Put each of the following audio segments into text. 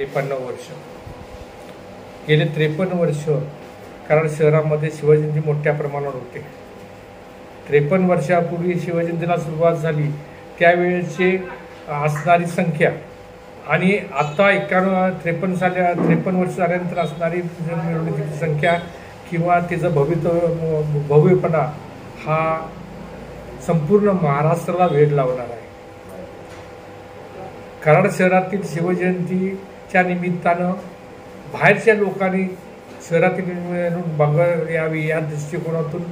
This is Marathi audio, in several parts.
53 वर्ष गेले 53 वर्ष कराड शहरामध्ये शिवजयंती मोठ्या प्रमाणावर होते। 53 वर्षापूर्वी शिवजयंतीला सुरुवात झाली त्यावेळेची असणारी संख्या आणि आता 53 वर्ष झाल्यानंतर असणारी मिरवणुकीची संख्या किंवा तिचं भव्यपणा हा संपूर्ण महाराष्ट्राला वेध लावणार आहे। कराड शहरातील शिवजयंतीच्या निमित्तानं बाहेरच्या लोकांनी शहरातील मिरवणूक बघायला यावी या दृष्टिकोनातून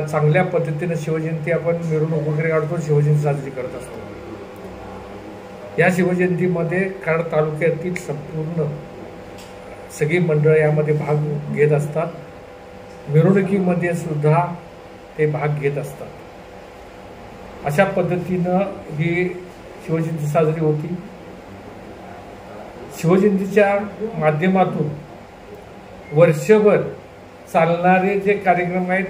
चांगल्या पद्धतीने शिवजयंती आपण मिरवणूक वगैरे काढतो, शिवजयंती साजरी करत असतो। या शिवजयंतीमध्ये कराड तालुक्यातील संपूर्ण सगळी मंडळं यामध्ये भाग घेत असतात, मिरवणुकीमध्ये सुद्धा ते भाग घेत असतात। अशा पद्धतीनं ही शिवजयंती साजरी होती। शिवजयंतीच्या माध्यमातून वर्षभर चालणारे जे कार्यक्रम आहेत,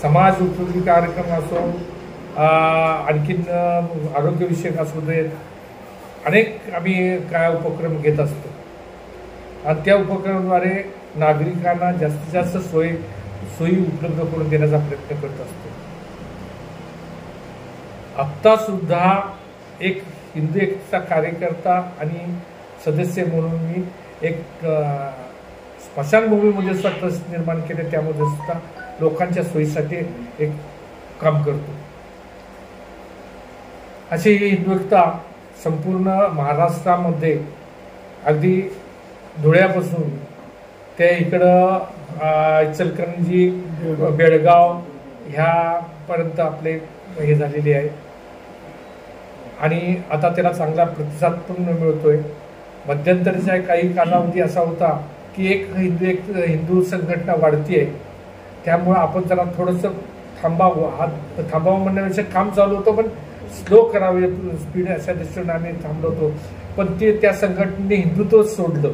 समाज उपयोगी कार्यक्रम असो, आणखीन आरोग्यविषयक असू देत, अनेक आम्ही काय उपक्रम घेत असतो आणि त्या उपक्रमाद्वारे नागरिकांना जास्तीत जास्त सोयी उपलब्ध करून देण्याचा प्रयत्न करत असतो। आत्ता सुद्धा एक हिंदू एकता कार्यकर्ता आणि सदस्य म्हणून मी एक स्मशानभूमीमध्ये सुद्धा ट्रस्ट निर्माण केले, त्यामध्ये सुद्धा लोकांच्या सोयीसाठी एक काम करतो। अशी ही हिंदू एकता संपूर्ण महाराष्ट्रामध्ये अगदी धुळ्यापासून ते इकडं इचलकरंजी, बेळगाव ह्यापर्यंत आपले हे झालेले आहे आणि आता त्याला चांगला प्रतिसाद पण मिळतोय। मध्यंतरीचा काही कालावधी असा होता की एक हिंदू संघटना वाढतीये, त्यामुळे आपण जरा थोडंसं थांबावं म्हणण्यापेक्षा काम चालू होतं, पण स्लो करावे स्पीड अशा दृष्टीने आम्ही थांबलो होतो। पण ते त्या संघटनेने हिंदुत्व सोडलं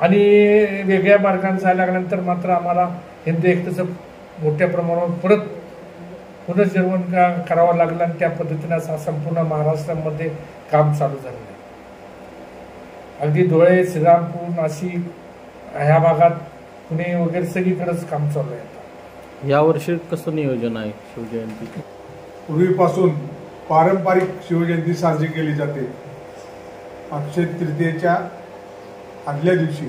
आणि वेगळ्या मार्गाने जायला लागल्यानंतर मात्र आम्हाला हिंदू एकतेचं मोठ्या प्रमाणावर पुनर्जीवन करावं लागलं आणि त्या पद्धतीनं संपूर्ण महाराष्ट्रामध्ये काम चालू झालेलं आहे। अगदी धुळे, श्रीरामपूर, नाशिक ह्या भागात, पुणे वगैरे सगळीकडेच काम चालू आहे। यावर्षी कसं नियोजन आहे शिवजयंती? पूर्वीपासून पारंपरिक शिवजयंती साजरी केली जाते। अक्षय तृतीयेच्या आदल्या दिवशी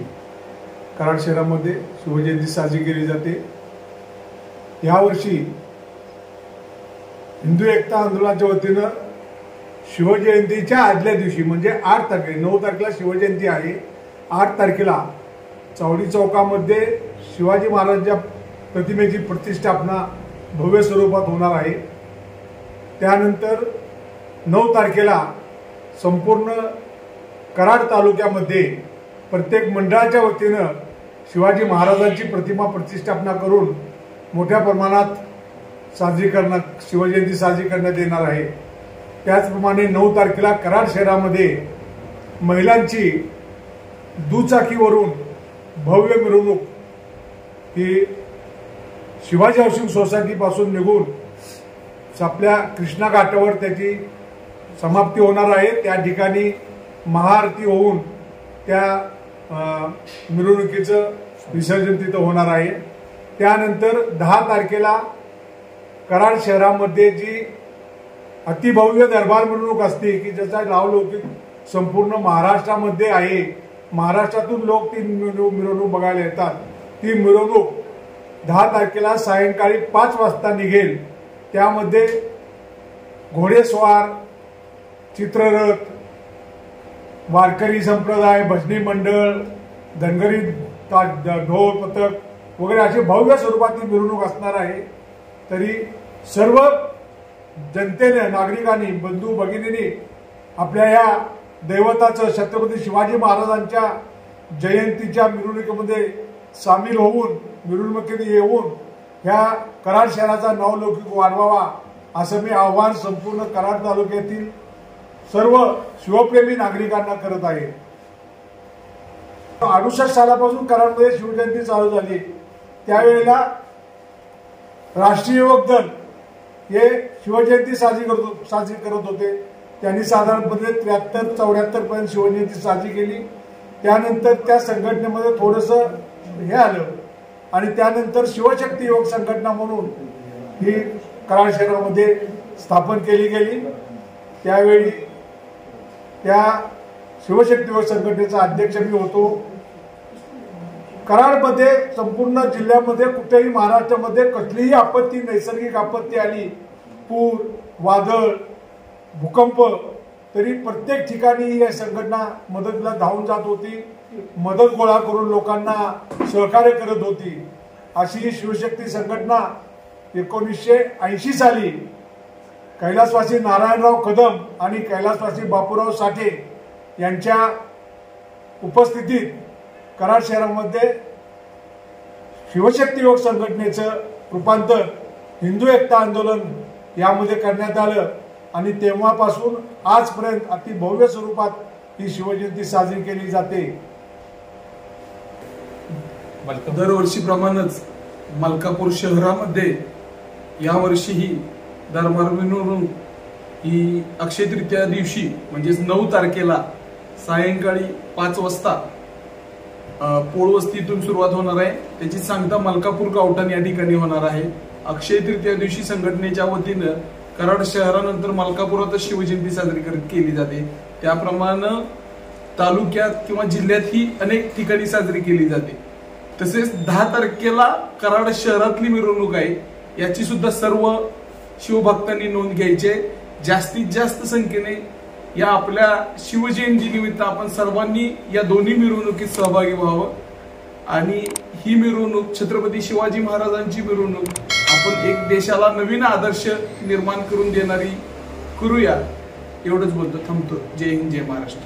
कराड शहरामध्ये शिवजयंती साजरी केली जाते। यावर्षी हिंदू एकता आंदोलनाच्या वतीनं शिवजयंतीच्या आदल्या दिवशी म्हणजे 8 तारखेला, 9 तारखेला शिवजयंती आहे, 8 तारखेला चावडी चौकामध्ये शिवाजी महाराजांच्या प्रतिमेची प्रतिष्ठापना भव्य स्वरूपात होणार आहे। त्यानंतर 9 तारखेला संपूर्ण कराड तालुक्यामध्ये प्रत्येक मंडळाच्या वतीनं शिवाजी महाराजांची प्रतिमा प्रतिष्ठापना करून मोठ्या प्रमाणात शिवजयंती साजरी करण्यात येणार आहे। त्याचप्रमाणे 9 तारखेला कराड शहरामध्ये महिलांची दुचाकीवरून भव्य मिरवणूक ही शिवाजी हाऊसिंग सोसायटीपासून निघून आपल्या कृष्णा घाटावर त्याची समाप्ती होणार आहे। त्या ठिकाणी महाआरती होऊन त्या मिरवणुकीचं विसर्जन तिथं होणार आहे। त्यानंतर 10 तारखेला कराड शहरामध्ये जी अतिभव्य दरबार मिरवणूक असते की ज्याचा नावलौकिक संपूर्ण महाराष्ट्रामध्ये आहे, महाराष्ट्रातून लोक ती मिरवणूक बघायला येतात, ती मिरवणूक 10 तारखेला सायंकाळी 5 वाजता निघेल। त्यामध्ये घोडेस्वार, चित्ररथ, वारकरी संप्रदाय, भजनी मंडळ, धनगरी ढोल पथक वगैरे अशी भव्य स्वरूपातील मिरवणूक असणार आहे। तरी सर्व जनतेने, नागरिकांनी, बंधू भगिनींनी आपल्या या दैवताचं छत्रपती शिवाजी महाराजांच्या जयंतीच्या मिरवणुकीमध्ये सामील होऊन, मिरवणुकीत येऊन ह्या कराड शहराचा नावलौकिक वाढवावा असं मी आव्हान संपूर्ण कराड तालुक्यातील सर्व शिवप्रेमी नागरिकांना करत आहे। 68 सालापासून कराडमध्ये शिवजयंती चालू झाली, त्यावेळेला राष्ट्रीय युवक दल हे शिवजयंती साजरी करत होते। त्यांनी साधारणपणे 73-74 पर्यंत शिवजयंती साजरी केली. त्यानंतर त्या संघटनेमध्ये थोडंसं हे आलं आणि त्यानंतर शिवशक्ती योग संघटना म्हणून ही कराड शहरामध्ये स्थापन केली गेली. त्यावेळी त्या शिवशक्ती योग संघटनेचा अध्यक्ष मी होतो. कराडमध्ये संपूर्ण जिल्ह्यामध्ये कुठेही महाराष्ट्रामध्ये कसलीही आपत्ती, नैसर्गिक आपत्ती आली, पूर, वादळ, भूकंप, तरी प्रत्येक ठिकाणी ही संघटना मदतीला धावून जात होती, मदत गोळा करून लोकांना सहकार्य करत होती. अशी शिवशक्ती संघटना 1980 साली कैलासवासी नारायणराव कदम आणि कैलासवासी बापूराव साठे यांच्या उपस्थितीत कराड शहरामध्ये शिवशक्ती योग संघटनेचं रूपांतर हिंदू एकता आंदोलन यामध्ये करण्यात आलं आणि तेव्हापासून आजपर्यंत अति भव्य स्वरूपात ही शिवजयंती साजरी केली जाते. दरवर्षीप्रमाणेच मलकापूर शहरामध्ये यावर्षीही दरबार मिरवणूक ही अक्षय तृतीया दिवशी म्हणजेच 9 तारखेला सायंकाळी 5 वाजता पोळवस्तीतून सुरुवात होणार आहे. त्याची सांगता मलकापूर गावठाण या ठिकाणी होणार आहे. अक्षय तृतीया दिवशी संघटनेच्या वतीनं कराड शहरानंतर मलकापुरात शिवजयंती साजरी केली जाते. त्याप्रमाणे तालुक्यात किंवा जिल्ह्यातही अनेक ठिकाणी साजरी केली जाते. तसेच 10 तारखेला कराड शहरातली मिरवणूक आहे. याची सुद्धा सर्व शिवभक्तांनी नोंद घ्यायची. जास्तीत जास्त संख्येने या आपल्या शिवजयंती निमित्त आपण सर्वांनी या दोन्ही मिरवणुकीत सहभागी व्हावं आणि ही मिरवणूक छत्रपती शिवाजी महाराजांची मिरवणूक आपण एक देशाला नवीन आदर्श निर्माण करून देणारी करूया. एवढंच बोलतो, थांबतो. जय हिंद, जय महाराष्ट्र.